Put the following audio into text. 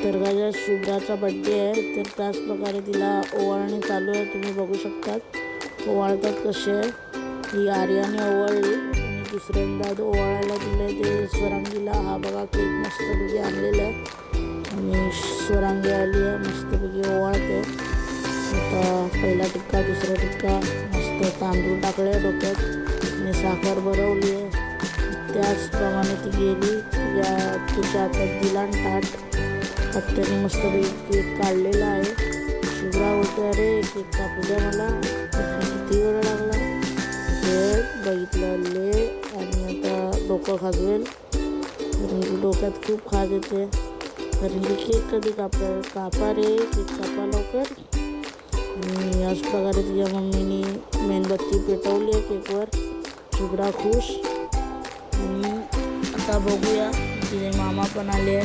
तर guys शुभ्राचा birthday आहे, तर त्याच प्रकारे तिला ओवाळणी चालू आहे. तुम्ही बघू शकतात ओवाळतात कसे. ही आर्याने ओवाळली आणि दुसऱ्यांदा ओवाळायला दिले ते स्वरांगीला. हा बघा केक मस्तपैकी आणलेला आहे आणि स्वरांगी आली आहे, मस्तपैकी ओवाळते. आता पहिला टिक्का दुसरा टिक्का मस्त तांदूळ टाकले डोक्यात आणि साखर भरवली आहे. त्याचप्रमाणे ती गेली तिच्या हातात दिला ताट. आत्याने मस्तपैकी केक काढलेला आहे. शुभ्रा बोलते अरे केक कापू द्या मला, किती वेळ लागला हे बघितलं आणि आता डोकं खाजवेल. कारण डोक्यात खूप खाज येते. कारण की केक कधी कापा रे, केक कापा लवकर. आणि याच प्रकारे तिच्या मम्मीने मेणबत्ती पेटवली आहे केकवर. शुभ्रा खुश. आणि आता बघूया तिचे मामा पण आले.